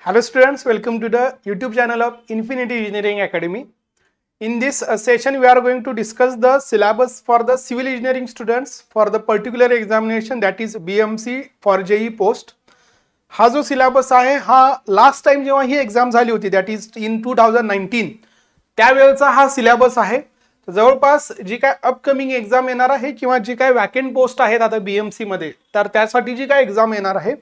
Hello students, welcome to the YouTube channel of Infinity Engineering Academy. In this session we are going to discuss the syllabus for the civil engineering students for the particular examination, that is BMC for JEE post. हा जो syllabus आहे हा last time जेव्हा ही exam झाली होती, that is in 2019, त्यावेळेचा हा syllabus आहे. जवळपास जी काय अपकमिंग एक्झाम येणार आहे किंवा जी काय वॅकंट पोस्ट आहेत आता बीएमसी मध्ये, तर त्यासाठी जी काय एक्झाम येणार आहे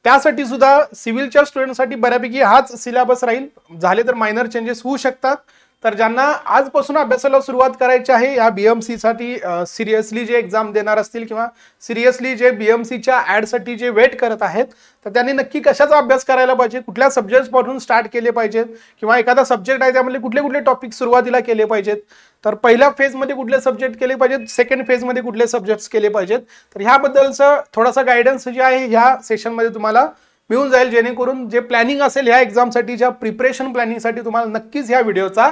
त्यासाठी सुद्धा सिव्हिलच्या स्टुडंटसाठी बऱ्यापैकी हाच सिलेबस राहील. झाले तर मायनर चेंजेस होऊ शकतात. तर ज्यांना आजपासून अभ्यासाला सुरुवात करायची आहे या बीएमसी साठी, सिरियसली जे एक्झाम देणार असतील किंवा सिरियसली जे बीएमसीच्या ऍड साठी जे वेट करत आहेत, तर त्यांनी नक्की कशाचा अभ्यास करायला पाहिजे, कुठल्या सब्जेक्ट्स पासून स्टार्ट केले पाहिजेत किंवा एखादा सब्जेक्ट आहे त्यामध्ये कुठले कुठले टॉपिक सुरुवातीला केले पाहिजेत, तर पहिल्या फेज मध्ये कुठले सब्जेक्ट केले पाहिजेत, सेकंड फेज मध्ये कुठले सब्जेक्ट्स केले पाहिजेत. तर ह्याबद्दलचं थोडासा गायडन्स जे आहे ह्या सेशन मध्ये तुम्हाला मिळून जाईल, जेणेकरून जे प्लॅनिंग असेल ह्या एक्झामसाठी, ज्या प्रिपरेशन प्लॅनिंगसाठी तुम्हाला नक्कीच ह्या व्हिडिओचा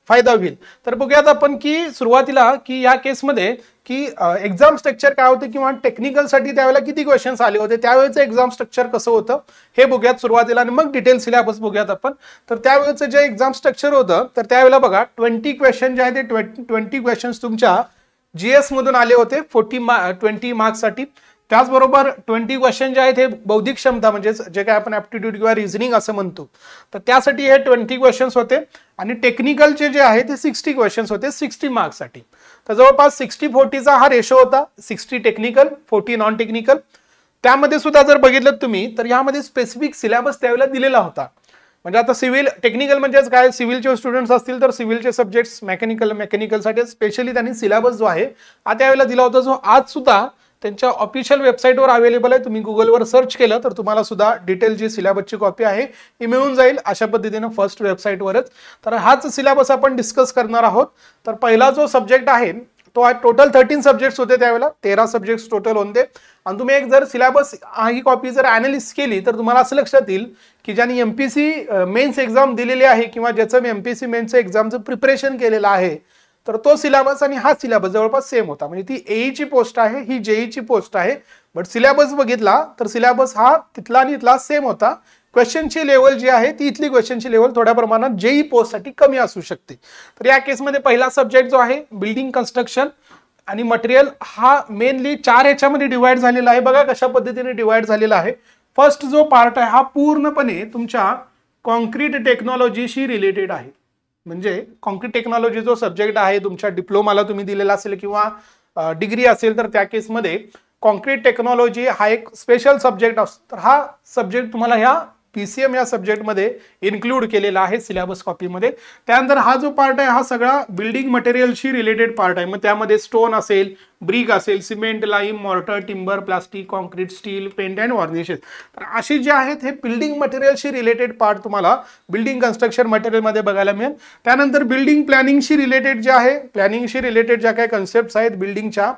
फायदा होईल. तर बघूयात आपण की सुरुवातीला की या केसमध्ये की एक्झाम स्ट्रक्चर काय होते किंवा टेक्निकल साठी त्यावेळेला किती क्वेश्चन्स आले होते, त्यावेळेचं एक्झाम स्ट्रक्चर कसं होतं हे बघूयात सुरुवातीला आणि मग डिटेल सिलेबस बघूयात आपण. तर त्यावेळेचं जे एक्झाम स्ट्रक्चर होतं, तर त्यावेळेला बघा 20 क्वेश्चन जे आहे ते 20 क्वेश्चन्स तुमच्या जीएस मधून आले होते 20 मार्क्ससाठी. त्याचबरोबर 20 क्वेश्चन जे आहेत हे बौद्धिक क्षमता म्हणजे जे काय आपण ॲप्टिट्यूड किंवा रिझनिंग असं म्हणतो, तर त्यासाठी हे 20 क्वेश्चन्स होते. आणि टेक्निकलचे जे आहे ते 60 क्वेश्चन्स होते 60 मार्क्ससाठी. तर जवळपास 60-40चा हा रेशो होता, 60 टेक्निकल 40 नॉन टेक्निकल. त्यामध्ये सुद्धा जर बघितलं तुम्ही तर यामध्ये स्पेसिफिक सिलेबस त्यावेळेला दिलेला होता. म्हणजे आता सिव्हिल टेक्निकल म्हणजेच काय, सिव्हिलचे स्टुडंट्स असतील तर सिव्हिलचे सब्जेक्ट्स, मेकॅनिकलसाठी स्पेशली त्यांनी सिलेबस जो आहे हा त्यावेळेला दिला होता, जो आज सुद्धा त्यांच्या ऑफिशियल वेबसाईटवर अवेलेबल आहे. तुम्ही गुगलवर सर्च केलं तर तुम्हाला सुद्धा डिटेल जी सिलेबसची कॉपी आहे ही मिळून जाईल अशा पद्धतीनं फर्स्ट वेबसाईटवरच. तर हाच सिलेबस आपण डिस्कस करणार आहोत. तर पहिला जो सब्जेक्ट आहे तो टोटल 13 सब्जेक्ट्स होते, त्यावेळेला 13 सब्जेक्ट्स टोटल होते. आणि तुम्ही एक जर सिलेबस ही कॉपी जर अनालिसिस केली तर तुम्हाला असं लक्षात येईल की ज्यांनी एमपीसी मेन्स एक्झाम दिलेली आहे किंवा ज्याचं एमपीसी मेन्स एक्झामचं प्रिपरेशन केलेलं आहे, तर तो सिलेबस आणि हा सिलेबस जवळपास सेम होता. म्हणजे ती एईची पोस्ट आहे, ही जेईची पोस्ट आहे, बट सिलेबस बघितला तर सिलेबस हा तिथला आणि इथला सेम होता. क्वेश्चनची लेवल जी आहे ती इथली क्वेश्चनची लेवल थोड्या प्रमाणात जेई पोस्टसाठी कमी असू शकते. तर या केसमध्ये पहिला सब्जेक्ट जो आहे बिल्डिंग कन्स्ट्रक्शन आणि मटेरियल, हा मेनली 4 ह्याच्यामध्ये डिवाइड झालेला आहे. बघा कशा पद्धतीने डिवाइड झालेला आहे. फर्स्ट जो पार्ट आहे हा पूर्णपणे तुमच्या कॉन्क्रीट टेक्नॉलॉजीशी रिलेटेड आहे. म्हणजे कॉन्क्रीट टेक्नॉलॉजी जो सब्जेक्ट आहे तुमच्या डिप्लोमाला तुम्ही दिलेला असेल किंवा डिग्री असेल, तर त्या केसमध्ये कॉन्क्रीट टेक्नॉलॉजी हा एक स्पेशल सब्जेक्ट असतो. तर हा सब्जेक्ट तुम्हाला ह्या पीसीएम या सब्जेक्टमध्ये इन्क्लूड केलेला आहे सिलेबस कॉपीमध्ये. त्यानंतर हा जो पार्ट आहे हा सगळा बिल्डिंग मटेरियलशी रिलेटेड पार्ट आहे. मग त्यामध्ये स्टोन असेल, ब्रिक असेल, cement, lime, mortar, timber, plastic, concrete, steel, paint and varnishes. तर अशी जे आहेत हे बिल्डिंग मटेरियलशी रिलेटेड पार्ट तुम्हाला बिल्डिंग कन्स्ट्रक्शन मटेरियलमध्ये बघायला मिळेल. त्यानंतर बिल्डिंग प्लॅनिंगशी रिलेटेड जे आहे, प्लॅनिंगशी रिलेटेड ज्या काही कन्सेप्ट्स आहेत बिल्डिंगच्या,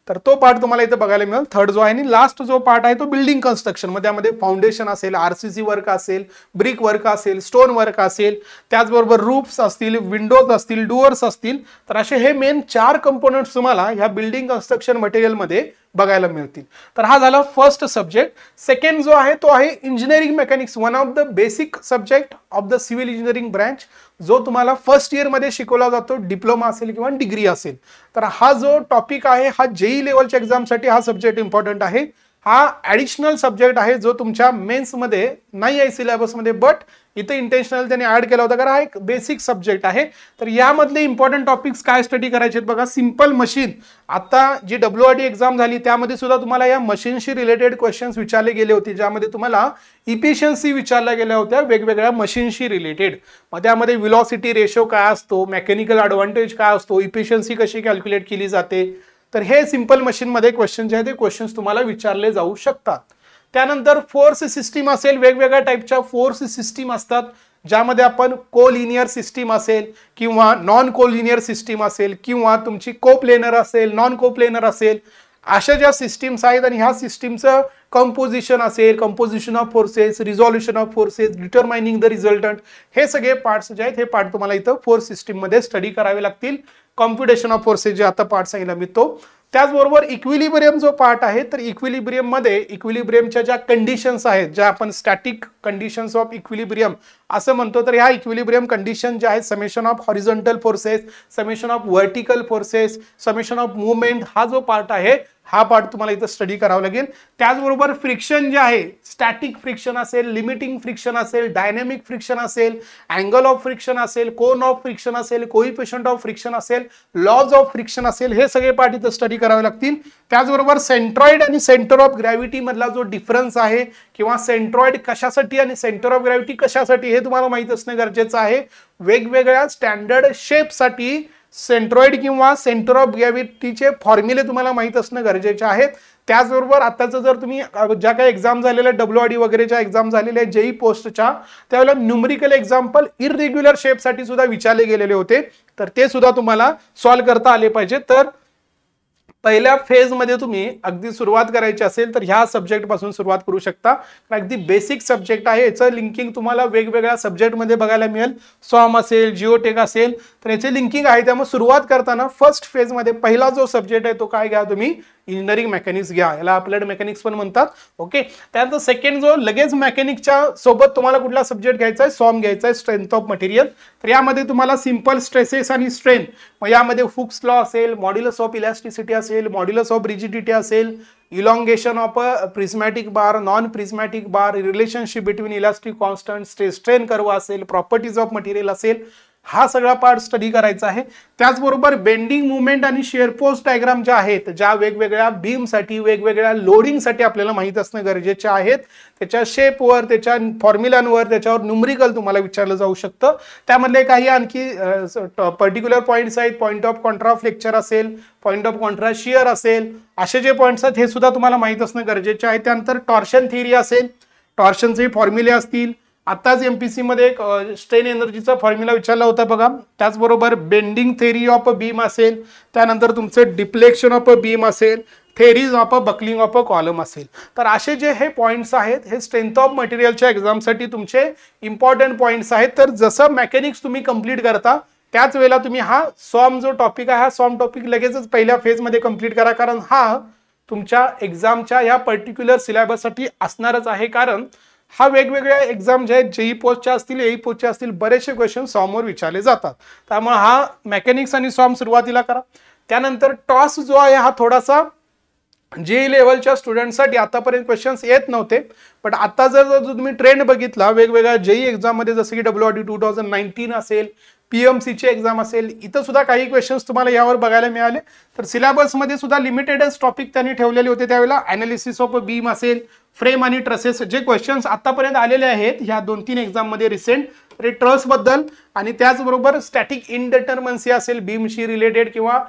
तर तो पार्ट तुम्हाला इथं बघायला मिळेल थर्ड जो आहे. आणि लास्ट जो पार्ट आहे तो बिल्डिंग कन्स्ट्रक्शन मध्ये, त्यामध्ये फाउंडेशन असेल, आरसीसी वर्क असेल, ब्रिक वर्क असेल, स्टोन वर्क असेल, त्याचबरोबर रूफ्स असतील, विंडोज असतील, डोअर्स असतील. तर असे हे मेन 4 कंपोनंट्स तुम्हाला ह्या बिल्डिंग कन्स्ट्रक्शन मटेरियलमध्ये बघायला मिळतील. तर हा झाला फर्स्ट सब्जेक्ट. सेकंड जो आहे तो आहे engineering mechanics, one of the basic subject of the civil engineering branch, जो तुम्हाला फर्स्ट इयर मध्ये शिकवला जातो, डिप्लोमा असेल किंवा डिग्री असेल. तर हा जो टॉपिक आहे हा जेई लेवलच्या एक्झामसाठी हा सब्जेक्ट इम्पॉर्टंट आहे. हा ऍडिशनल सब्जेक्ट आहे जो तुमच्या मेन्स मध्ये नाही आहे सिलेबसमध्ये, बट इथे इंटेन्शनल त्यांनी ऍड केला होता, कारण हा एक बेसिक सब्जेक्ट आहे. तर यामधले इम्पॉर्टंट टॉपिक्स काय स्टडी करायचे आहेत बघा. सिंपल मशीन, आता जी WRT एक्झाम झाली त्यामध्ये सुद्धा तुम्हाला या मशीनशी रिलेटेड क्वेश्चन्स विचारले गेले होते, ज्यामध्ये तुम्हाला इफिशियन्सी विचारल्या गेल्या होत्या वेगवेगळ्या मशीनशी रिलेटेड. मग त्यामध्ये व्हेलॉसिटी रेशो काय असतो, मेकॅनिकल ॲडव्हान्टेज काय असतो, इफिशियन्सी कशी कॅल्क्युलेट केली जाते. तर हे सिंपल मशीनमध्ये क्वेश्चन जे आहेत ते क्वेश्चन्स तुम्हाला विचारले जाऊ शकतात. त्यानंतर फोर्स सिस्टीम असेल, वेगवेगळ्या टाईपच्या फोर्स सिस्टीम असतात, ज्यामध्ये आपण कोलिनियर सिस्टीम असेल किंवा नॉन कोलिनियर सिस्टीम असेल किंवा तुमची कोप्लेनर असेल, नॉन कोप्लेनर असेल, अशा ज्या सिस्टीम्स आहेत आणि ह्या सिस्टीमचं कंपोजिशन असेल, composition of forces, resolution of forces, determining the resultant, हे सगळे पार्ट्स जे आहेत हे पार्ट तुम्हाला इथं फोर्स सिस्टीम मध्ये स्टडी करावे लागतील. कॉम्प्युटेशन ऑफ फोर्सेस जे आता पार्ट सांगितला मी तो त्याचबरोबर इक्विलिब्रियम जो पार्ट आहे, तर इक्विलिब्रियम मध्ये इक्विलिब्रियमच्या ज्या कंडिशन्स आहेत, ज्या आपण स्टॅटिक कंडिशन्स ऑफ इक्विलिब्रियम असं म्हणतो, तर ह्या इक्विलिब्रियम कंडिशन ज्या आहेत, summation of horizontal forces, summation of vertical forces, summation of movement, हा जो पार्ट आहे हा पार्ट तुम्हाला इथं स्टडी करावा लागेल. त्याचबरोबर फ्रिक्शन जे आहे, स्टॅटिक फ्रिक्शन असेल, लिमिटिंग फ्रिक्शन असेल, डायनॅमिक फ्रिक्शन असेल, अँगल ऑफ फ्रिक्शन असेल, कोन ऑफ फ्रिक्शन असेल, कोइफिशियंट ऑफ फ्रिक्शन असेल, लॉज ऑफ फ्रिक्शन असेल, हे सगळे पार्ट इथं स्टडी करावे लागतील. त्याचबरोबर सेंट्रॉइड आणि सेंटर ऑफ ग्रॅव्हिटी मधला जो डिफरन्स आहे किंवा सेंट्रॉइड कशासाठी आणि सेंटर ऑफ ग्रॅव्हिटी कशासाठी हे तुम्हाला माहित असणे गरजेचं आहे. वेगवेगळ्या स्टँडर्ड शेपसाठी सेंट्रॉइड किंवा सेंटर ऑफ ग्रॅव्हिटीचे फॉर्म्युले तुम्हाला माहित असणं गरजेचे आहेत. त्याचबरोबर आताचं जर तुम्ही ज्या काही एक्झाम झालेल्या WRD वगैरेच्या एक्झाम झालेल्या JEE पोस्टच्या, त्यावेळेला न्यूमरिकल एक्झाम्पल इररेग्युलर शेपसाठी सुद्धा विचारले गेलेले होते, तर ते सुद्धा तुम्हाला सॉल्व्ह करता आले पाहिजे. तर पहिल्या फेज मध्ये तुम्ही अगदी सुरुवात करायची असेल तर ह्या सब्जेक्ट पासून सुरुवात करू शकता. अगदी बेसिक सब्जेक्ट आहे, याचं लिंकिंग तुम्हाला वेगवेगळ्या सब्जेक्ट मध्ये बघायला मिळेल. सॉम असेल, जिओटेक असेल, तर याचे लिंकिंग आहे. त्यामुळे सुरुवात करताना फर्स्ट फेज मध्ये पहिला जो सब्जेक्ट आहे तो काय घ्या तुम्ही, इंजिनिअरिंग मेकॅनिक्स घ्या, याला अप्लाइड मेकॅनिक्स पण म्हणतात. ओके. त्यानंतर सेकंड जो लगेच मेकॅनिक्सच्या सोबत तुम्हाला कुठला सब्जेक्ट घ्यायचा आहे, सॉम घ्यायचा आहे, स्ट्रेंथ ऑफ मटेरियल. तर यामध्ये तुम्हाला सिंपल स्ट्रेसेस आणि स्ट्रेन, मग यामध्ये हुक्स लॉ असेल, मॉड्युलस ऑफ इलॅस्टिसिटी असेल, मॉड्युलस ऑफ रिजिडिटी असेल, elongation of a prismatic bar, non prismatic bar, relationship between elastic constant, stress strain curve असेल, प्रॉपर्टीज ऑफ मटेरियल असेल, हा सगळा पार्ट स्टडी करायचा आहे. त्याचबरोबर बेंडिंग मुवमेंट आणि शिअर फोर्स डायग्राम ज्या आहेत, ज्या वेगवेगळ्या बीमसाठी, वेगवेगळ्या लोडिंगसाठी आपल्याला माहित असणं गरजेचे आहेत, त्याच्या शेपवर, त्याच्या फॉर्म्युलांवर, त्याच्यावर न्यूमरिकल तुम्हाला विचारलं जाऊ शकतं. त्यामधले काही आणखी पर्टिक्युलर पॉईंट्स आहेत, पॉईंट ऑफ कॉन्ट्रा फ्लेक्चर असेल, पॉईंट ऑफ कॉन्ट्रा शिअर असेल, असे जे पॉईंट्स आहेत हे सुद्धा तुम्हाला माहित असणं गरजेचे आहे. त्यानंतर टॉर्शन थिअरी असेल, टॉर्शनचे फॉर्म्युले असतील. आताच MPC मध्ये एक स्ट्रेन एनर्जीचा फॉर्म्युला विचारला होता बघा. त्याचबरोबर bending theory of a beam असेल, त्यानंतर तुमचं डिप्लेक्शन ऑफ अ बीम असेल, theories of a buckling of a column असेल. तर असे जे हे पॉईंट्स आहेत हे स्ट्रेंथ ऑफ मटेरियलच्या एक्झामसाठी तुमचे इम्पॉर्टंट पॉईंट्स आहेत. तर जसं मेकॅनिक्स तुम्ही कंप्लीट करता त्याच वेळेला तुम्ही हा सॉम जो टॉपिक आहे, हा सॉम टॉपिक लगेचच पहिल्या फेजमध्ये कंप्लीट करा, कारण हा तुमच्या एक्झामच्या या पर्टिक्युलर सिलेबससाठी असणारच आहे. कारण हा वेगवेगळ्या एक्झाम जे आहेत, JEE पोस्टच्या असतील, AE पोस्टच्या असतील, बरेचसे क्वेश्चन सॉमवर विचारले जातात. त्यामुळे हा मेकॅनिक्स आणि सॉम सुरुवातीला करा. त्यानंतर टॉस जो आहे हा थोडासा JEE लेवलच्या स्टुडंटसाठी आतापर्यंत क्वेश्चन्स येत नव्हते, पण आता जर तुम्ही ट्रेंड बघितला वेगवेगळ्या JEE एक्झाम मध्ये, जसं की WRD 2019 असेल, PMC ची एक्झाम असेल, इथं सुद्धा काही क्वेश्चन्स तुम्हाला यावर बघायला मिळाले. तर सिलेबस मध्ये सुद्धा लिमिटेडच टॉपिक त्यांनी ठेवलेले होते. त्यावेळेला अनालिसिस ऑफ बीम असेल, फ्रेम आणि ट्रसेस, जे क्वेश्चन्स आतापर्यंत आलेले आहेत ह्या 2-3 एक्झाम मध्ये रिसेंट, ट्रस बद्दल आणि त्याचबरोबर स्टॅटिक इनडिटर्मन्सी असेल बीमशी रिलेटेड किंवा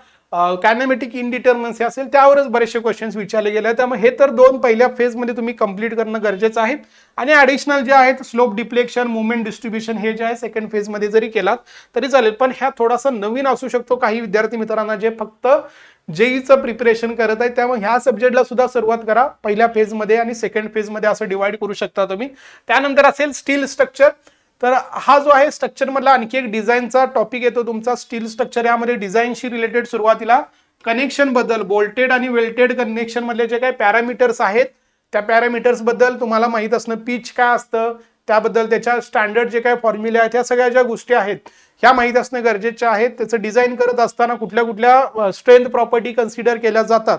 कायनेमॅटिक इनडिटर्मन्सी असेल, त्यावरच बरेचसे क्वेश्चन्स विचारले गेले आहेत. त्यामुळे हे तर दोन पहिल्या फेजमध्ये तुम्ही कंप्लीट करणं गरजेचं आहे. आणि ॲडिशनल जे आहेत स्लोप डिप्लेक्शन, मुवमेंट डिस्ट्रीब्युशन, हे जे आहे सेकंड फेजमध्ये जरी केलात तरी चालेल. पण ह्या थोडासा नवीन असू शकतो काही विद्यार्थी मित्रांना जे फक्त JEEचं प्रिपरेशन करत आहे. त्यामुळे ह्या सब्जेक्टला सुद्धा सुरुवात करा पहिल्या फेजमध्ये आणि सेकंड फेजमध्ये असं डिवाइड करू शकता तुम्ही. त्यानंतर असेल स्टील स्ट्रक्चर. तर हा जो आहे स्ट्रक्चर मधला आणखी एक डिझाईनचा टॉपिक येतो तुमचा स्टील स्ट्रक्चर. यामध्ये डिझाईनशी रिलेटेड सुरुवातीला कनेक्शन बद्दल, बोल्टेड आणि वेल्टेड कनेक्शन मधले जे काही पॅरामीटर्स आहेत त्या पॅरामीटर्स बद्दल तुम्हाला माहित असणं, पिच काय असतं त्याबद्दल, त्याच्या स्टँडर्ड जे काही फॉर्म्युले आहेत, ह्या सगळ्या ज्या गोष्टी आहेत ह्या माहित असणं गरजेच्या आहेत. त्याचं डिझाईन करत असताना कुठल्या कुठल्या स्ट्रेंथ प्रॉपर्टी कन्सिडर केल्या जातात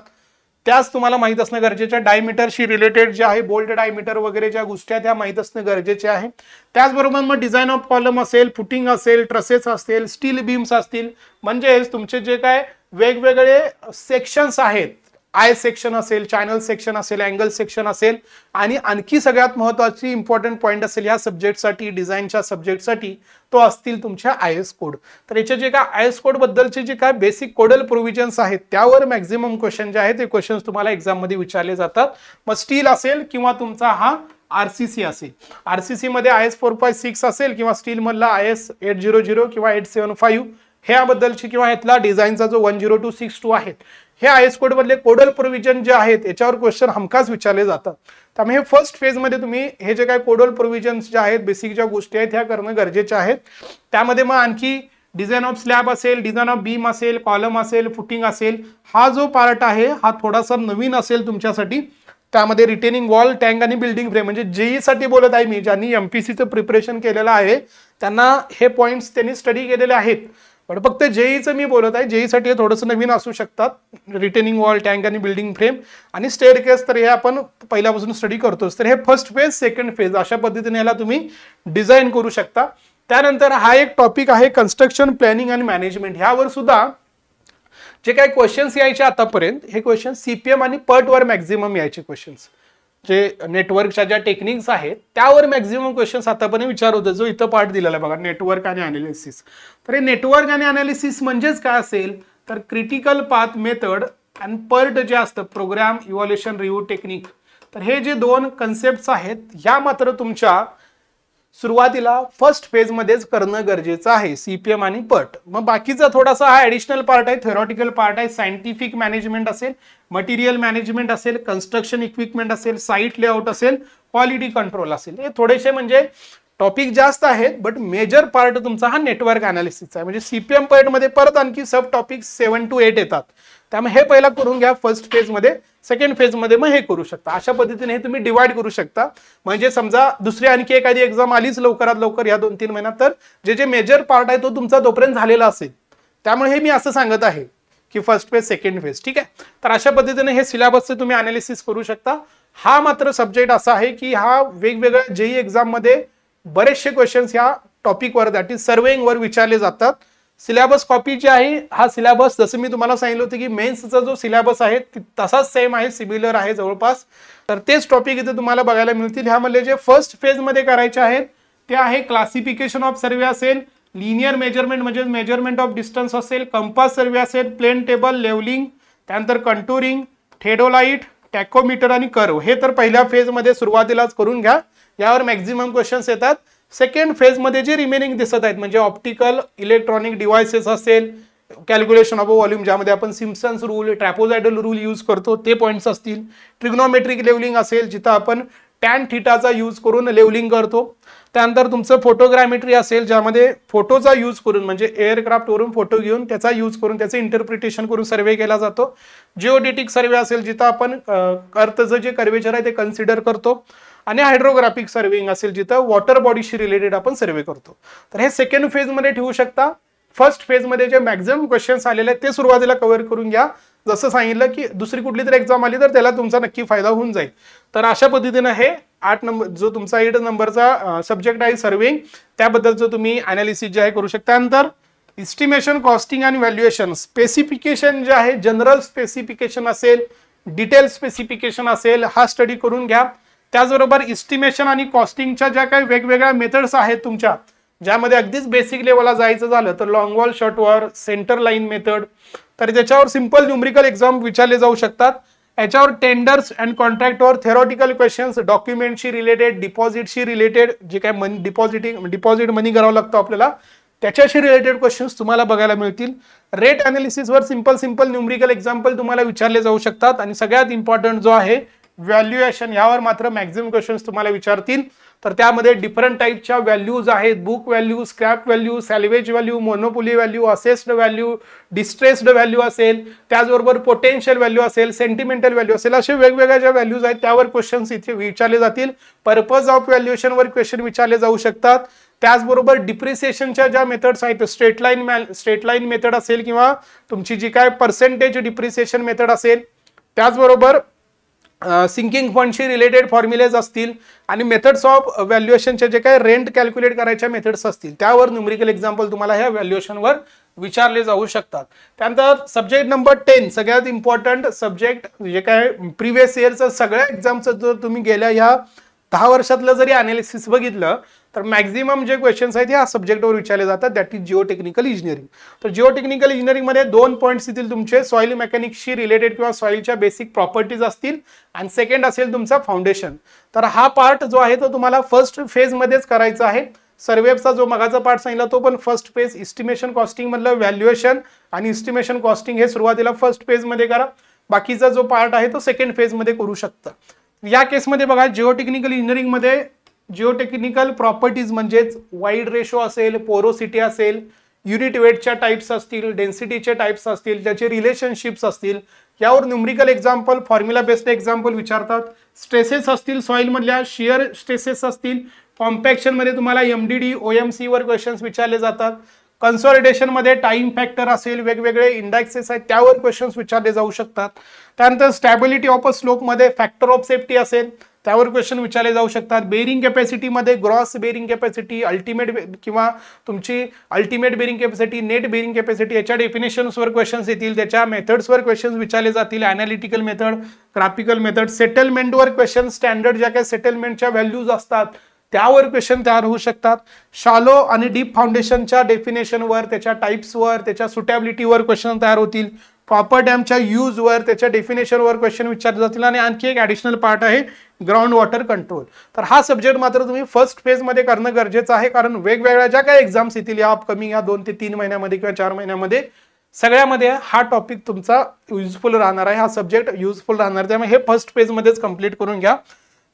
त्याच तुम्हाला माहित असणं गरजेचं आहे. डायमीटरशी रिलेटेड जे आहे, बोल्ट डायमीटर वगैरे ज्या गोष्टी आहेत त्या माहित असणं गरजेचे आहे. त्याचबरोबर मग डिझाईन ऑफ कॉलम असेल, फुटिंग असेल, ट्रसेस असतील, स्टील बीम्स असतील, म्हणजेच तुमचे जे काय वेगवेगळे सेक्शन्स आहेत, आय सेक्शन असेल, चॅनल सेक्शन असेल, अँगल सेक्शन असेल, आणि आणखी सगळ्यात महत्त्वाची इम्पॉर्टंट पॉईंट असेल या सब्जेक्टसाठी, डिझाईनच्या सब्जेक्टसाठी, तो असतील तुमच्या IS कोड. तर याचे जे काय IS कोड बद्दलचे जे काय बेसिक कोडल प्रोव्हिजन्स आहेत त्यावर मॅक्झिमम क्वेश्चन जे आहेत ते क्वेश्चन्स तुम्हाला एक्झाम मध्ये विचारले जातात. मग स्टील असेल किंवा तुमचा हा RCC असेल, RCC मध्ये IS 456 असेल किंवा स्टील मधला IS 800 किंवा 875 ह्याबद्दलची किंवा ह्यातला डिझाईनचा जो 10262 आहेत, हे IS कोड मधले कोडल प्रोव्हिजन जे आहेत याच्यावर क्वेश्चन हमखास विचारले जातात. त्यामुळे हे फर्स्ट फेज मध्ये तुम्ही हे जे काही कोडल प्रोव्हिजन्स जे आहेत, बेसिक ज्या गोष्टी आहेत ह्या करणं गरजेचे आहेत. त्यामध्ये मग आणखी डिझाईन ऑफ स्लॅब असेल, डिझाईन ऑफ बीम असेल, कॉलम असेल, फुटिंग असेल, हा जो पार्ट आहे हा थोडासा नवीन असेल तुमच्यासाठी. त्यामध्ये रिटेनिंग वॉल, टँक आणि बिल्डिंग फ्रेम, म्हणजे जेई साठी बोलत आहे मी, ज्यांनी एमपीसीचं प्रिपरेशन केलेलं आहे त्यांना हे पॉईंट्स त्यांनी स्टडी केलेले आहेत. पण फक्त जेईचं मी बोलत आहे, जेईसाठी हे थोडंसं नवीन असू शकतात. रिटेनिंग वॉल, टँक आणि बिल्डिंग फ्रेम आणि स्टेअरकेस, तर हे आपण पहिल्यापासून स्टडी करतोच. तर हे फर्स्ट फेज, सेकंड फेज अशा पद्धतीने याला तुम्ही डिझाईन करू शकता. त्यानंतर हा एक टॉपिक आहे कन्स्ट्रक्शन प्लॅनिंग आणि मॅनेजमेंट. ह्यावर सुद्धा जे काही क्वेश्चन्स यायचे आतापर्यंत, हे क्वेश्चन सीपीएम आणि पट वर मॅक्झिमम यायचे क्वेश्चन्स. जे नेटवर्कच्या ज्या टेक्निक्स आहेत त्यावर मॅक्झिमम क्वेश्चन्स आतापर्यंत विचार होते. जो इथं पार्ट दिलेला आहे बघा, नेटवर्क आणि अनालिसिस. तर हे नेटवर्क आणि अनालिसिस म्हणजेच काय असेल तर क्रिटिकल पाथ मेथड आणि पर्ट जे असतं प्रोग्राम इव्हॅल्युएशन रिव्ह्यू टेक्निक. तर हे जे दोन कन्सेप्ट्स आहेत ह्या मात्र तुमच्या सुरुवातीला फर्स्ट फेज मध्येच करणं गरजेचं आहे, सीपीएम आणि पट. मग बाकीचा थोडासा हा ऍडिशनल पार्ट आहे, थेरॉटिकल पार्ट आहे. सायंटिफिक मॅनेजमेंट असेल, मटेरियल मॅनेजमेंट असेल, कन्स्ट्रक्शन इक्विपमेंट असेल, साईट लेआउट असेल, क्वालिटी कंट्रोल असेल. हे थोडेसे म्हणजे टॉपिक जास्त आहेत, बट मेजर पार्ट तुमचा हा नेटवर्क अनालिसिसचा आहे. म्हणजे सीपीएम पट मध्ये परत आणखी सब टॉपिक 7 to 8 येतात. त्यामुळे हे पहिला करून घ्या फर्स्ट फेज मध्ये, सेकंड फेज मध्ये मग हे करू शकता. अशा पद्धतीने हे तुम्ही डिवाइड करू शकता. म्हणजे समजा दुसरी आणखी एखादी एक्झाम आलीच लवकरात लवकर या 2-3 महिन्यात, तर जे जे मेजर पार्ट आहे तो तुमचा तोपर्यंत झालेला असेल. त्यामुळे हे मी असं सांगत आहे की फर्स्ट फेज, सेकंड फेज. ठीक आहे. तर अशा पद्धतीने हे सिलेबसचे तुम्ही अनालिसिस करू शकता. हा मात्र सब्जेक्ट असा आहे की हा वेगवेगळ्या जेई एक्झाम मध्ये बरेचसे क्वेश्चन्स ह्या टॉपिकवर, दॅट इज सर्वेइंग वर विचारले जातात. सिलेबस कॉपी जी आहे, हा सिलेबस जसं मी तुम्हाला सांगितलं होतं की मेन्सचा जो सिलेबस आहे तसाच सेम आहे, सिमिलर आहे जवळपास. तर तेच टॉपिक इथे तुम्हाला बघायला मिळतील. ह्यामध्ये जे फर्स्ट फेज मध्ये करायचे आहेत ते आहे क्लासिफिकेशन ऑफ सर्वे असेल, लिनियर मेजरमेंट म्हणजे मेजरमेंट ऑफ डिस्टन्स असेल, कंपास सर्वे असेल, प्लेन टेबल, लेवलिंग, त्यानंतर कंटुरिंग, थेडोलाइट, टॅकोमीटर आणि कर्व. हे तर पहिल्या फेज मध्ये सुरुवातीलाच करून घ्या, यावर मॅक्झिमम क्वेश्चन्स येतात. सेकंड फेज मध्ये जे रिमेनिंग दिसत आहेत म्हणजे ऑप्टिकल इलेक्ट्रॉनिक डिव्हाइसेस असेल, कॅल्क्युलेशन ऑफ व्हॉल्यूम ज्यामध्ये आपण सिम्पसन्स रूल, ट्रॅपोझायडल रूल यूज करतो ते पॉईंट्स असतील, ट्रिग्नोमेट्रिक लेवलिंग असेल जिथं आपण टॅन थीटाचा यूज करून लेवलिंग करतो. त्यानंतर तुमचं फोटोग्रामेट्री असेल ज्यामध्ये फोटोचा यूज करून म्हणजे एअरक्राफ्ट वरून फोटो घेऊन त्याचा यूज करून त्याचं इंटरप्रिटेशन करून सर्वे केला जातो. जिओडेटिक सर्वे असेल जिथं आपण अर्थचं जे कर्वेचर आहे ते कन्सिडर करतो. आणि हायड्रोग्राफिक सर्वेइंग असेल जिथं वॉटर बॉडीशी रिलेटेड आपण सर्वे करतो. तर हे सेकंड फेज मध्ये ठेवू शकता. फर्स्ट फेज मध्ये जे मॅक्झिमम क्वेश्चन्स आलेले आहेत ते सुरुवातीला कव्हर करून घ्या. जसं सांगितलं की दुसरी कुठली तरी एक्झाम आली तर त्याला तुमचा नक्की फायदा होऊन जाईल. तर अशा पद्धतीने हे 8 नंबर जो तुमचा 8 नंबरचा सब्जेक्ट आहे सर्वेइंग, त्याबद्दलचं तुम्ही अनालिसिस जे आहे करू शकता. त्यानंतर इस्टिमेशन, कॉस्टिंग आणि व्हॅल्युएशन, स्पेसिफिकेशन जे आहे जनरल स्पेसिफिकेशन असेल, डिटेल स्पेसिफिकेशन असेल, हा स्टडी करून घ्या. त्याचबरोबर इस्टिमेशन आणि कॉस्टिंगच्या ज्या काही वेगवेगळ्या मेथड्स आहेत तुमच्या, ज्यामध्ये अगदीच बेसिक लेवलला जायचं झालं तर long wall, short wall, centre line method, तर त्याच्यावर सिंपल न्यूमरिकल एक्झाम विचारले जाऊ शकतात. याच्यावर टेंडर्स अँड कॉन्ट्रॅक्टवर थेरॉटिकल क्वेश्चन्स, डॉक्युमेंटशी रिलेटेड, डिपॉझिटशी रिलेटेड, जे काय मनी डिपॉझिट मनी करावं लागतं आपल्याला त्याच्याशी रिलेटेड क्वेश्चन्स तुम्हाला बघायला मिळतील. रेट अनालिसिसवर सिंपल न्यूमरिकल एक्झाम्पल तुम्हाला विचारले जाऊ शकतात. आणि सगळ्यात इम्पॉर्टंट जो आहे व्हॅल्युएशन, यावर मात्र मॅक्झिमम क्वेश्चन्स तुम्हाला विचारतील. तर त्यामध्ये डिफरंट टाईपच्या व्हॅल्यूज आहेत, book value, scrap value, salvage value, monopoly value, assessed value, distressed value असेल, त्याचबरोबर पोटेन्शियल व्हॅल्यू असेल, सेंटिमेंटल व्हॅल्यू असेल, असे वेगवेगळ्या ज्या व्हॅल्यूज आहेत त्यावर क्वेश्चन्स इथे विचारले जातील. पर्पज ऑफ व्हॅल्युएशनवर क्वेश्चन विचारले जाऊ शकतात. त्याचबरोबर डिप्रिसिएशनच्या ज्या मेथड्स आहेत, स्ट्रेट लाईन मेथड असेल किंवा तुमची जी काय पर्सेंटेज डिप्रिसिएशन मेथड असेल, त्याचबरोबर सिंकिंग फंडशी रिलेटेड फॉर्म्युलेज असतील आणि मेथड्स ऑफ व्हॅल्युएशनचे जे काही रेंट कॅल्क्युलेट करायच्या मेथड्स असतील त्यावर न्यूमरिकल एक्झाम्पल तुम्हाला ह्या व्हॅल्युएशनवर विचारले जाऊ शकतात. त्यानंतर सब्जेक्ट नंबर 10 सगळ्यात इम्पॉर्टंट सब्जेक्ट, जे काय प्रिव्हियस इयरचं सगळ्या एक्झामचं जर तुम्ही गेल्या ह्या 10 वर्षातलं जरी अनालिसिस बघितलं तर मॅक्झिमम जे क्वेश्चन्स आहेत ह्या सब्जेक्टवर विचारले जातात, दॅट इज जिओटेक्निकल इंजिनिअरिंग. तर जिओटेक्निकल इंजिनिअरिंगमध्ये 2 पॉईंट्स येतील तुमचे, सॉइल मेकॅनिक्सशी रिलेटेड किंवा सॉइलच्या बेसिक प्रॉपर्टीज असतील आणि सेकंड असेल तुमचा फाउंडेशन. तर हा पार्ट जो आहे तो तुम्हाला फर्स्ट फेजमध्येच करायचा आहे. सर्वेचा जो मगाचा पार्ट सांगितला तो पण फर्स्ट फेज, इस्टिमेशन कॉस्टिंग मधलं व्हॅल्युएशन आणि इस्टिमेशन कॉस्टिंग हे सुरुवातीला फर्स्ट फेजमध्ये करा. बाकीचा जो पार्ट आहे तो सेकंड फेजमध्ये करू शकता. या केसमध्ये बघा जिओटेक्निकल इंजिनिअरिंगमध्ये जिओटेक्निकल प्रॉपर्टीज म्हणजेच वाईड रेशो असेल, पोरोसिटी असेल, युनिट वेटच्या टाइप्स असतील, डेन्सिटीचे टाइप्स असतील, त्याचे रिलेशनशिप्स असतील, यावर numerical example, formula based example विचारतात. स्ट्रेसेस असतील सॉइल मधल्या, शिअर स्ट्रेसेस असतील, कॉम्पॅक्शन मध्ये तुम्हाला MDD OMC वर क्वेश्चन्स विचारले जातात. कन्सॉलिडेशन मध्ये टाइम फॅक्टर असेल, वेगवेगळे इंडेक्सेस आहेत त्यावर क्वेश्चन्स विचारले जाऊ शकतात. त्यानंतर स्टॅबिलिटी ऑफ अ स्लोप मध्ये फॅक्टर ऑफ सेफ्टी असेल त्यावर क्वेश्चन विचारले जाऊ शकतात. बेरिंग कॅपॅसिटी मध्ये ग्रॉस बेरिंग कॅपॅसिटी, अल्टिमेट किंवा तुमची ultimate bearing capacity, net bearing capacity याच्या डेफिनेशन्सवर क्वेश्चन्स येतील, त्याच्या मेथड्सवर क्वेश्चन्स विचारले जातील. अनालिटिकल मेथड, ग्राफिकल मेथड, सेटलमेंटवर क्वेश्चन, स्टँडर्ड ज्या काही सेटलमेंटच्या व्हॅल्यूज असतात त्यावर क्वेश्चन तयार होऊ शकतात. शालो आणि डीप फाउंडेशनच्या डेफिनेशनवर, त्याच्या टाइप्सवर, त्याच्या सुटेबिलिटीवर क्वेश्चन तयार होतील. कॉपर डॅमच्या यूजवर, त्याच्या डेफिनेशनवर क्वेश्चन विचारले जातील. आणि आणखी एक ॲडिशनल पार्ट आहे ग्राउंड वॉटर कंट्रोल. तर हा सब्जेक्ट मात्र तुम्ही फर्स्ट फेजमध्ये करणं गरजेचं आहे, कारण वेगवेगळ्या ज्या काही एक्झाम्स येतील या अपकमिंग या 2 ते 3 महिन्यामध्ये किंवा 4 महिन्यामध्ये सगळ्यामध्ये हा टॉपिक तुमचा युजफुल राहणार आहे, हा सब्जेक्ट युजफुल राहणार. त्यामुळे हे फर्स्ट फेजमध्येच कंप्लीट करून घ्या.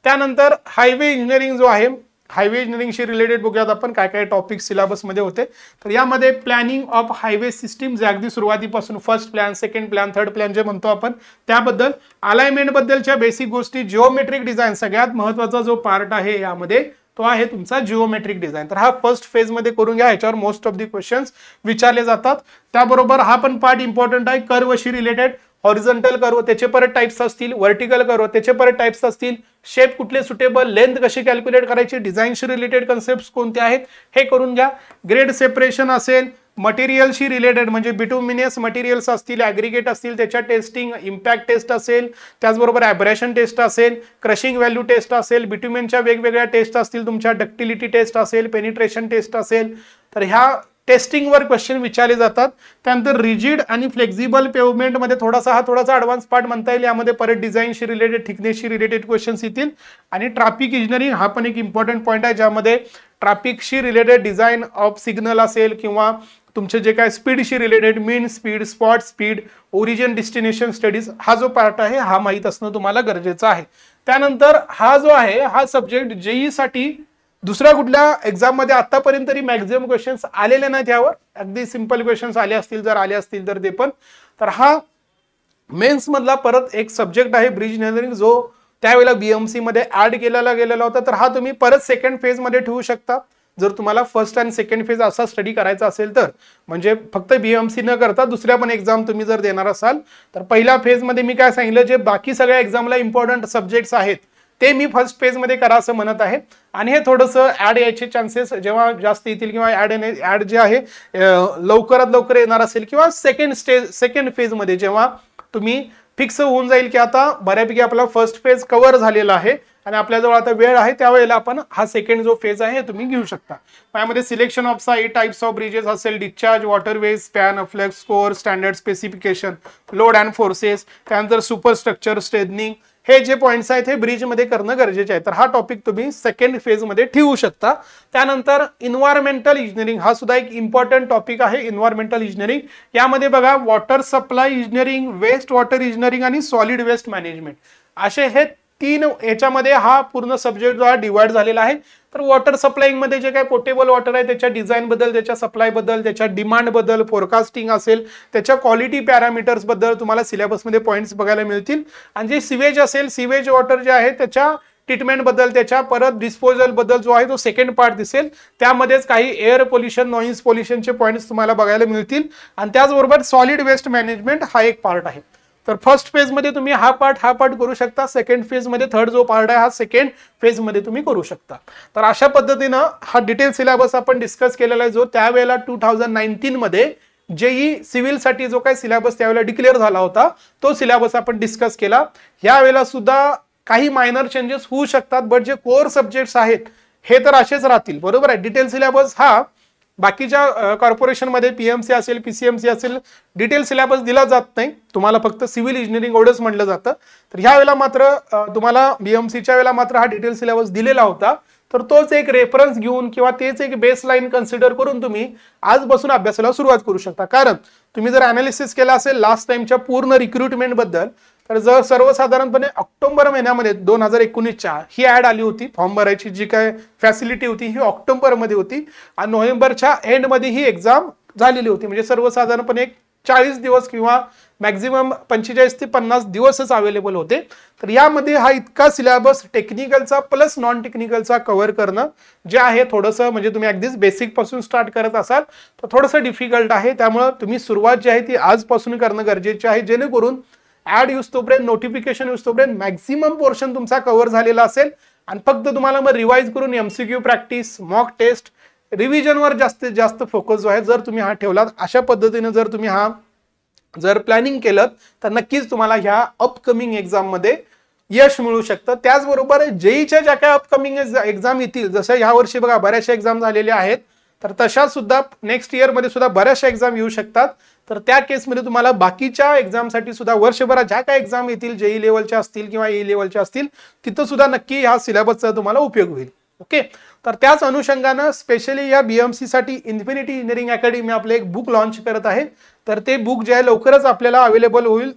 त्यानंतर हायवे इंजिनिअरिंग जो आहे, हायवे इंजिनिअरिंगशी रिलेटेड बघूयात आपण काय काय टॉपिक सिलेबसमध्ये होते. तर यामध्ये प्लॅनिंग ऑफ हायवे सिस्टीम जे अगदी सुरुवातीपासून first plan, second plan, third plan जे म्हणतो आपण त्याबद्दल, अलाइनमेंट बद्दलच्या बेसिक गोष्टी, जिओमेट्रिक डिझाईन सगळ्यात महत्त्वाचा जो पार्ट आहे यामध्ये तो आहे तुमचा जिओमेट्रिक डिझाईन. तर हा फर्स्ट फेज मध्ये करून घ्या, याच्यावर मोस्ट ऑफ दी क्वेश्चन्स विचारले जातात. त्याबरोबर हा पण पार्ट इम्पॉर्टंट आहे, कर्वशी रिलेटेड. हॉरिझॉन्टल कर्व त्याचे परत टाइप्स असतील, व्हर्टिकल कर्व त्याचे परत टाइप्स असतील, शेप कुठले सुटेबल, लेंथ कशी कॅल्क्युलेट करायची, डिझाईनशी रिलेटेड कन्सेप्ट्स कोणते आहेत हे करून घ्या. ग्रेड सेपरेशन असेल, मटेरियलशी रिलेटेड म्हणजे बिटुमिनियस मटेरियल्स असतील, ॲग्रिगेट असतील त्याच्या टेस्टिंग, इम्पॅक्ट टेस्ट असेल, त्याचबरोबर ॲब्रेशन टेस्ट असेल, क्रशिंग व्हॅल्यू टेस्ट असेल, बिटुमेनच्या वेगवेगळ्या टेस्ट असतील, तुमच्या डक्टिलिटी टेस्ट असेल, पेनिट्रेशन टेस्ट असेल. तर ह्या टेस्टिंगवर क्वेश्चन विचारले जातात. त्यानंतर रिजिड आणि फ्लेक्झिबल पेवमेंटमध्ये थोडासा ॲडव्हान्स पार्ट म्हणता येईल. यामध्ये परत डिझाईनशी रिलेटेड, थिकनेसशी रिलेटेड क्वेश्चन्स येतील. आणि ट्रॅफिक इंजिनिअरिंग हा पण एक इम्पॉर्टंट पॉईंट आहे, ज्यामध्ये ट्रॅफिकशी रिलेटेड डिझाईन ऑफ सिग्नल असेल किंवा तुमचे जे काय स्पीडशी related, mean speed, spot speed, origin destination studies हा जो पार्ट आहे हा माहीत असणं तुम्हाला गरजेचं आहे. त्यानंतर हा जो आहे हा सब्जेक्ट JEE साठी दुसऱ्या कुठल्या एक्झाम मध्ये आतापर्यंत तरी मॅक्झिमम क्वेश्चन्स आलेले नाहीत. यावर अगदी सिंपल क्वेश्चन्स आले असतील, जर आले असतील तर ते पण. तर हा मेन्स मधला परत एक सब्जेक्ट आहे ब्रिज इंजिनिअरिंग, जो त्यावेळेला BMC मध्ये ऍड केलेला गेलेला होता. तर हा तुम्ही परत सेकंड फेज मध्ये ठेवू शकता जर तुम्हाला फर्स्ट आणि सेकंड फेज असा स्टडी करायचा असेल तर. म्हणजे फक्त BMC न करता दुसऱ्या पण एक्झाम तुम्ही जर देणार असाल तर पहिल्या फेज मध्ये मी काय सांगितलं, जे बाकी सगळ्या एक्झामला इम्पॉर्टंट सब्जेक्ट्स आहेत ते मी फर्स्ट फेज मध्ये करा असं म्हणत आहे. आणि हे थोडंसं ऍड यायचे चान्सेस जेव्हा जास्त येतील किंवा ऍड जे आहे लवकरात लवकर येणार असेल किंवा सेकंड फेज मध्ये जेव्हा तुम्ही फिक्स होऊन जाईल की आता बऱ्यापैकी आपला फर्स्ट फेज कव्हर झालेला आहे आणि आपल्याजवळ आता वेळ आहे, त्यावेळेला आपण हा सेकंड जो फेज आहे तुम्ही घेऊ शकता. यामध्ये selection of site, types of bridges असेल, discharge, waterways, span, flux, score, standard specification, load and forces, त्यानंतर सुपरस्ट्रक्चर, स्ट्रेथनिंग, हे जे पॉइंट्स आहेत हे ब्रिज मध्ये करणं गरजेचे आहे. तर हा टॉपिक तुम्ही सेकंड फेज मध्ये ठेवू शकता. त्यानंतर इन्व्हायरमेंटल इंजिनिअरिंग हा सुद्धा एक इम्पॉर्टंट टॉपिक आहे. इन्व्हायरमेंटल इंजिनिअरिंग यामध्ये बघा water supply engineering, waste water engineering आणि सॉलिड वेस्ट मॅनेजमेंट असे हे 3 याच्यामध्ये हा पूर्ण सब्जेक्ट जो आहे डिवाइड झालेला आहे. तर वॉटर सप्लायिंग मध्ये जे काही पोर्टेबल वॉटर आहे त्याच्या डिझाईन बद्दल, त्याच्या सप्लाय बद्दल, त्याच्या डिमांड बद्दल, फोरकास्टिंग असेल, त्याच्या क्वालिटी पॅरामीटर्स बद्दल तुम्हाला सिलेबसमध्ये पॉईंट्स बघायला मिळतील. आणि जे सिवेज असेल, सिवेज वॉटर जे आहे त्याच्या ट्रीटमेंट बद्दल, त्याच्या परत डिस्पोजल बद्दल जो आहे तो सेकंड पार्ट दिसेल. त्यामध्येच काही एअर पोल्युशन, नॉइज पोल्युशनचे पॉईंट्स तुम्हाला बघायला मिळतील. आणि त्याचबरोबर सॉलिड वेस्ट मॅनेजमेंट हा एक पार्ट आहे. तर फर्स्ट फेज मध्ये तुम्ही हा पार्ट करू शकता. सेकंड फेज मध्ये थर्ड जो पार्ट आहे हा सेकंड फेज मध्ये तुम्ही करू शकता. तर अशा पद्धतीनं हा डिटेल सिलेबस आपण डिस्कस केलेला आहे, जो त्यावेळेला 2019 मध्ये JEE सिव्हिल साठी जो काही सिलेबस त्यावेळेला डिक्लेअर झाला होता तो सिलेबस आपण डिस्कस केला. यावेळेला सुद्धा काही मायनर चेंजेस होऊ शकतात, बट जे कोर सब्जेक्ट्स आहेत हे तर असेच राहतील. बरोबर आहे. डिटेल सिलेबस हा बाकीच्या कॉर्पोरेशन मध्ये PMC असेल, PCMC असेल, डिटेल सिलेबस दिला जात नाही, तुम्हाला फक्त सिव्हिल इंजिनिअरिंग एवढंच म्हटलं जातं. तर ह्या वेळेला मात्र तुम्हाला BMCच्या वेळेला मात्र हा डिटेल सिलेबस दिलेला होता. तर तोच एक रेफरन्स घेऊन किंवा तेच एक बेसलाईन कन्सिडर करून तुम्ही आजपासून अभ्यासाला सुरुवात करू शकता. कारण तुम्ही जर अनालिसिस केला असेल लास्ट टाइमच्या पूर्ण रिक्रुटमेंट बद्दल, तर जर सर्वसाधारणपणे ऑक्टोबर महिन्यामध्ये 2019च्या ही ऍड आली होती, फॉर्म भरायची जी काय फॅसिलिटी होती ही ऑक्टोबर मध्ये होती आणि नोव्हेंबरच्या एंड मध्ये ही एक्झाम झालेली होती, म्हणजे सर्वसाधारणपणे 40 दिवस किंवा मॅक्झिमम 45 ते 50 दिवसच अवेलेबल होते. तर यामध्ये हा इतका सिलेबस टेक्निकलचा प्लस नॉन टेक्निकलचा कव्हर करणं जे आहे थोडंसं, म्हणजे तुम्ही अगदीच बेसिक पासून स्टार्ट करत असाल तर थोडंसं डिफिकल्ट आहे. त्यामुळे तुम्ही सुरुवात जी आहे ती आजपासून करणं गरजेचे आहे, जेणेकरून ऍड युस्तोपर्यंत, नोटिफिकेशन युस्तोपर्यंत मॅक्झिमम पोर्शन तुमचा कव्हर झालेला असेल आणि फक्त तुम्हाला मग रिवाइज करून MCQ प्रॅक्टिस, मॉक टेस्ट, रिव्हिजनवर जास्तीत जास्त फोकस जो आहे जर तुम्ही हा ठेवलात, अशा पद्धतीने जर तुम्ही जर प्लॅनिंग केलं तर नक्कीच तुम्हाला ह्या अपकमिंग एक्झाम मध्ये यश मिळू शकतं. त्याचबरोबर जेईच्या ज्या काही अपकमिंग एक्झाम येतील, जसं ह्या वर्षी बघा बऱ्याचशा एक्झाम झालेल्या आहेत, तर तशा सुद्धा नेक्स्ट इयर मध्ये सुद्धा बऱ्याचशा एक्झाम येऊ शकतात. तर त्या केसमध्ये तुम्हाला बाकीच्या एक्झामसाठी सुद्धा वर्षभरात ज्या काही एक्झाम येतील, जेई लेवलच्या असतील किंवा ए लेवलच्या असतील, तिथं सुद्धा नक्की ह्या सिलेबसचा तुम्हाला उपयोग होईल. ओके, तर त्याच अनुषंगानं स्पेशली या BMC साठी इन्फिनिटी इंजिनिअरिंग अकॅडमी आपले एक बुक लॉन्च करत आहे. तर ते बुक जे आहे लवकरच आपल्याला अवेलेबल होईल.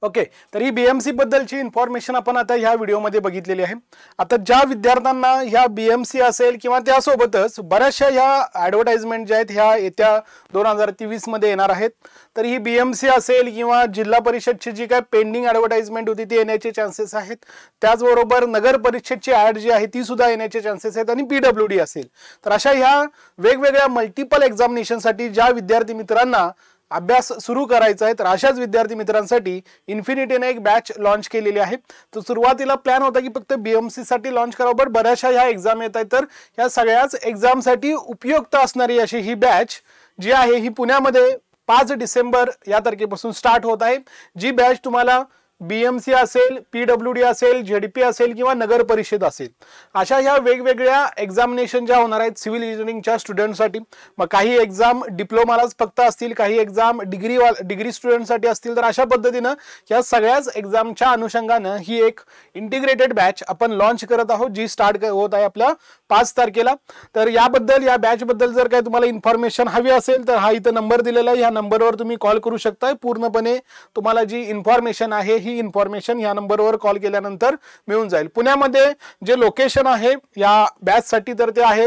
ओके, तर ही BMC बद्दलची इन्फॉर्मेशन आपण आता ह्या व्हिडिओमध्ये बघितलेली आहे. आता ज्या विद्यार्थ्यांना ह्या BMC असेल किंवा त्यासोबतच बऱ्याचशा ह्या ॲडव्हर्टाइजमेंट ज्या आहेत ह्या येत्या 2023 मध्ये येणार आहेत, तर ही BMC असेल किंवा जिल्हा परिषदची जी काय पेंडिंग ॲडव्हर्टाइजमेंट होती ती येण्याचे चान्सेस आहेत. त्याचबरोबर नगर परिषदची ॲड जी आहे ती सुद्धा येण्याचे चान्सेस आहेत आणि PWD असेल. तर अशा ह्या वेगवेगळ्या मल्टिपल एक्झामिनेशनसाठी ज्या विद्यार्थी मित्रांना अभ्यास सुरू करायचा आहे, तर अशाच विद्यार्थी मित्रांसाठी इन्फिनिटीने एक बॅच लॉन्च केलेली आहे. तर सुरुवातीला प्लॅन होता की फक्त BMC साठी लॉन्च करावं, बट बऱ्याचशा ह्या एक्झाम येत आहेत, तर ह्या सगळ्याच एक्झामसाठी उपयुक्त असणारी अशी ही बॅच जी आहे ही पुण्यामध्ये 5 डिसेंबर या तारखेपासून स्टार्ट होत आहे. जी बॅच तुम्हाला BMC असेल, PWD असेल, ZP असेल किंवा नगर परिषद असेल, अशा ह्या वेगवेगळ्या एक्झामिनेशन ज्या होणार आहेत सिव्हिल इंजिनिअरिंगच्या स्टुडंटसाठी. मग काही एक्झाम डिप्लोमालाच फक्त असतील, काही एक्झाम डिग्री स्टुडंटसाठी असतील. तर अशा पद्धतीनं या सगळ्याच एक्झामच्या अनुषंगानं ही एक इंटिग्रेटेड बॅच आपण लॉन्च करत आहोत, जी स्टार्ट होत आहे आपल्या 5 तारखेला. तर याबद्दल, या बॅच बद्दल जर काही तुम्हाला इन्फॉर्मेशन हवी असेल तर हा इथं नंबर दिलेला आहे, ह्या नंबरवर तुम्ही कॉल करू शकता. पूर्णपणे तुम्हाला जी इन्फॉर्मेशन आहे ही इन्फॉर्मेशन या नंबरवर कॉल केल्यानंतर मिळून जाईल. पुण्यामध्ये जे लोकेशन आहे या बॅच साठी तर ते आहे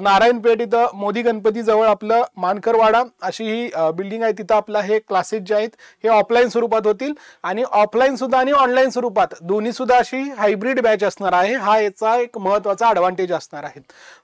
नारायणपेठ इथं मोदी गणपती जवळ आपलं मानकरवाडा अशी ही बिल्डिंग आहे. तिथं आपलं हे क्लासेस जे आहेत हे ऑफलाईन स्वरूपात होतील आणि ऑफलाईन सुद्धा आणि ऑनलाईन स्वरूपात दोन्ही सुद्धा अशी हायब्रिड बॅच असणार आहे. हा याचा एक महत्त्वाचा ॲडव्हान्टेज असणार आहे.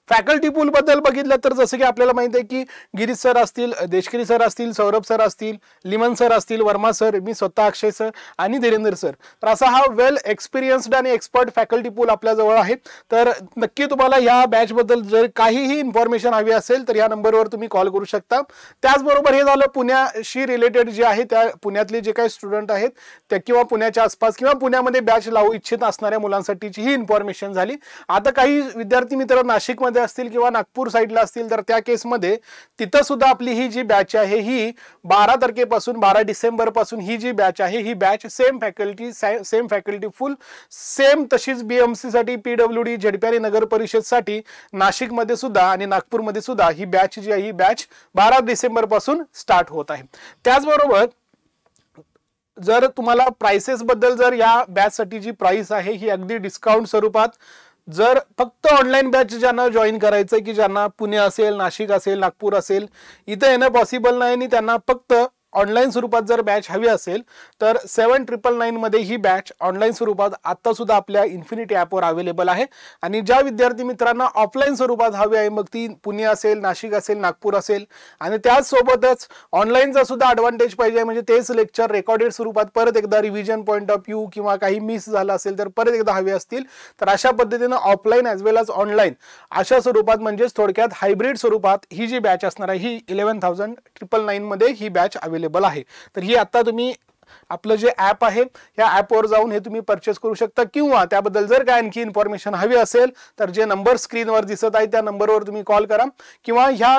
फॅकल्टी पूल बद्दल बघितलं तर जसं की आपल्याला माहिती आहे की गिरीश सर असतील, देशकरी सर असतील, सौरभ सर असतील, लिमन सर असतील, वर्मा सर, मी स्वतः अक्षय सर आणि धीरेंद्र सर. तर असा हा वेल एक्सपिरियन्स्ड आणि एक्सपर्ट फॅकल्टी पूल आपल्या जवळ आहे. तर नक्की तुम्हाला या बॅच बद्दल जर काहीही इन्फॉर्मेशन हवी असेल तर या नंबरवर तुम्ही कॉल करू शकता. त्याचबरोबर हे झालं पुण्याशी रिलेटेड जे आहे, त्या पुण्यातले जे काही स्टुडंट आहेत त्या किंवा पुण्याच्या आसपास किंवा पुण्यामध्ये बॅच लावू इच्छित असणाऱ्या मुलांसाठीची ही इन्फॉर्मेशन झाली. आता काही विद्यार्थी मित्र नाशिकमध्ये असतील किंवा नागपूर साईडला असतील तर त्या केसमध्ये तिथं सुद्धा आपली ही जी बॅच आहे ही 12 तारखेपासून 12 डिसेंबर पासून ही जी बॅच आहे ही batch same faculty full same तशीच BMC साठी, PWD, ZP आणि नगर परिषद साठी नाशिकमध्ये सुद्धा आणि नागपूरमध्ये सुद्धा ही बॅच जी आहे ही बॅच 12 डिसेंबर पासून स्टार्ट होत आहे. त्याचबरोबर जर तुम्हाला प्राइसेस बद्दल, जर या बॅच साठी जी प्राइस आहे ही अगदी डिस्काउंट स्वरूपात, जर फक्त ऑनलाईन बॅच ज्यांना जॉईन करायचं की ज्यांना पुणे असेल, नाशिक असेल, नागपूर असेल, इथं येणं पॉसिबल नाही आणि त्यांना फक्त ऑनलाईन स्वरूपात जर बॅच हवी असेल तर 7999 मध्ये ही बॅच ऑनलाईन स्वरूपात आता सुद्धा आपल्या इन्फिनिटी ॲपवर अवेलेबल आहे. आणि ज्या विद्यार्थी मित्रांना ऑफलाईन स्वरूपात हवी आहे, मग ती पुणे असेल, नाशिक असेल, नागपूर असेल आणि त्याचसोबतच ऑनलाईनचा सुद्धा ॲडव्हान्टेज पाहिजे, म्हणजे तेच लेक्चर रेकॉर्डेड स्वरूपात परत एकदा रिव्हिजन पॉईंट ऑफ व्ह्यू किंवा काही मिस झालं असेल तर परत एकदा हवे असतील तर अशा पद्धतीनं ऑफलाईन ॲज वेल एज ऑनलाईन अशा स्वरूपात, म्हणजेच थोडक्यात हायब्रिड स्वरूपात ही जी बॅच असणार आहे ही 11,999 मध्ये ही बॅच अवेलेबल आहे. तर ही आता तुम्ही आपलं जे ॲप आहे या ॲपवर जाऊन हे तुम्ही परचेस करू शकता, किंवा त्याबद्दल जर काय आणखी इन्फॉर्मेशन हवी असेल तर जे नंबर स्क्रीनवर दिसत आहे त्या नंबरवर तुम्ही कॉल करा, किंवा ह्या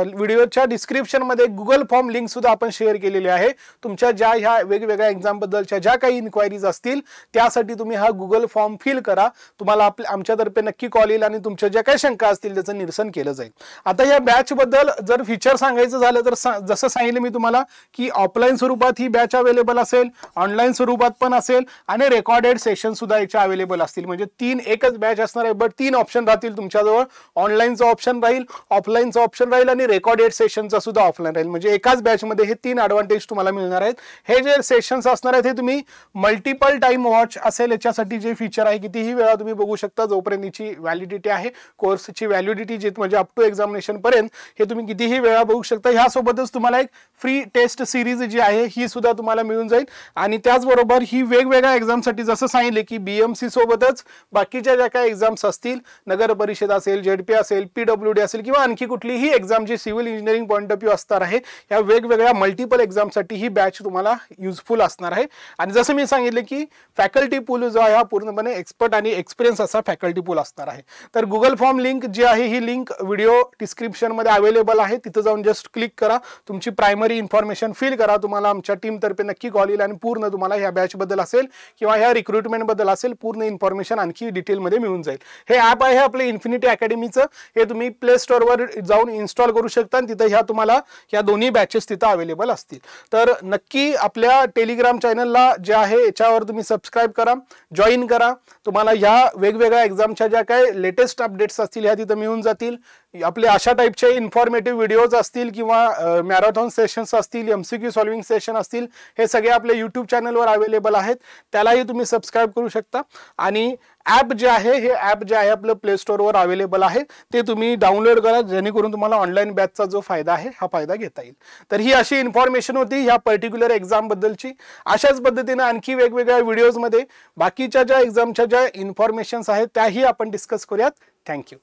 व्हिडिओच्या डिस्क्रिप्शनमध्ये गुगल फॉर्म लिंक सुद्धा आपण शेअर केलेली आहे. तुमच्या ज्या ह्या वेगवेगळ्या एक्झाम बद्दलच्या ज्या काही इन्क्वायरीज असतील त्यासाठी तुम्ही हा गुगल फॉर्म फिल करा. तुम्हाला आमच्यातर्फे नक्की कॉल येईल आणि तुमच्या ज्या काही शंका असतील त्याचं निरसन केलं जाईल. आता या बॅच बद्दल जर फीचर सांगायचं झालं तर जसं सांगितलं मी तुम्हाला की ऑफलाईन स्वरूपात ही बॅच अवेलेबल अवेलेबल असेल, ऑनलाईन स्वरूपात पण असेल आणि रेकॉर्डेड सेशन सुद्धा याच्या अवेलेबल असतील. म्हणजे एकच बॅच असणार आहे, बट 3 ऑप्शन राहतील तुमच्याजवळ. ऑनलाईनचा ऑप्शन राहील, ऑफलाईनचा ऑप्शन राहील आणि रेकॉर्डेड सेशनचा सुद्धा ऑफलाईन राहील. म्हणजे एकाच बॅच मध्ये हे 3 ॲडव्हान्टेज तुम्हाला मिळणार आहेत. हे जे सेशन्स असणार आहेत हे तुम्ही मल्टिपल टाइम वॉच असेल याच्यासाठी जे फीचर आहे, कितीही वेळा तुम्ही बघू शकता जोपर्यंत याची व्हॅलिडिटी आहे. कोर्सची व्हॅलिडिटी जे म्हणजे अप टू एक्झामिनेशन पर्यंत हे तुम्ही कितीही वेळा बघू शकता. ह्यासोबतच तुम्हाला एक फ्री टेस्ट सिरीज जी आहे ही सुद्धा तुम्हाला मिळून जाईल. आणि त्याचबरोबर ही वेगवेगळ्या एक्झामसाठी जसं सांगितले की BMC सोबतच बाकीच्या ज्या काही एक्झाम्स असतील, नगर परिषद असेल, ZP असेल, PWD असेल किंवा आणखी कुठलीही एक्झाम जी civil engineering point of view असणार आहे, या वेगवेगळ्या मल्टिपल एक्झामसाठी ही बॅच तुम्हाला युजफुल असणार आहे. आणि जसं मी सांगितले की फॅकल्टी पूल जो आहे हा पूर्णपणे एक्सपर्ट आणि एक्सपिरियन्स असा फॅकल्टी पूल असणार आहे. तर गुगल फॉर्म लिंक जी आहे ही लिंक व्हिडिओ डिस्क्रिप्शन मध्ये अवेलेबल आहे. तिथं जाऊन जस्ट क्लिक करा, तुमची प्रायमरी इन्फॉर्मेशन फिल करा. तुम्हाला आमच्या टीम तर्फे नक्की कॉल येईल आणि पूर्ण तुम्हाला ह्या बॅच बद्दल असेल किंवा ह्या रिक्रुटमेंट बद्दल असेल पूर्ण इन्फॉर्मेशन आणखी डिटेल मध्ये मिळून जाईल. हे ऍप आहे आपले इन्फिनिटी अकॅडमीचं. हे तुम्ही प्ले स्टोअर वर जाऊन इन्स्टॉल करू शकता आणि तिथं ह्या तुम्हाला ह्या दोन्ही बॅचेस तिथं अवेलेबल असतील. तर नक्की आपल्या टेलिग्राम चॅनलला जे आहे याच्यावर तुम्ही सबस्क्राईब करा, जॉईन करा. तुम्हाला ह्या वेगवेगळ्या एक्झामच्या ज्या काही लेटेस्ट अपडेट्स असतील ह्या तिथं मिळून जातील. आपले अशा टाईपचे इन्फॉर्मेटिव्ह व्हिडिओज असतील किंवा मॅरेथॉन सेशन्स असतील, MCQ सॉल्विंग सेशन असतील, हे सगळे आपल्या यूट्यूब चॅनलवर अवेलेबल आहेत. त्यालाही तुम्ही सबस्क्राईब करू शकता. आणि ॲप जे आहे हे ॲप जे आहे आपलं प्ले स्टोअरवर अवेलेबल आहे, ते तुम्ही डाउनलोड करा जेणेकरून तुम्हाला ऑनलाईन बॅचचा जो फायदा आहे हा फायदा घेता येईल. तर ही अशी इन्फॉर्मेशन होती ह्या पर्टिक्युलर एक्झाम बद्दलची. अशाच पद्धतीने आणखी वेगवेगळ्या व्हिडिओजमध्ये बाकीच्या ज्या एक्झामच्या ज्या इन्फॉर्मेशन्स आहेत त्याही आपण डिस्कस करूयात. थँक्यू.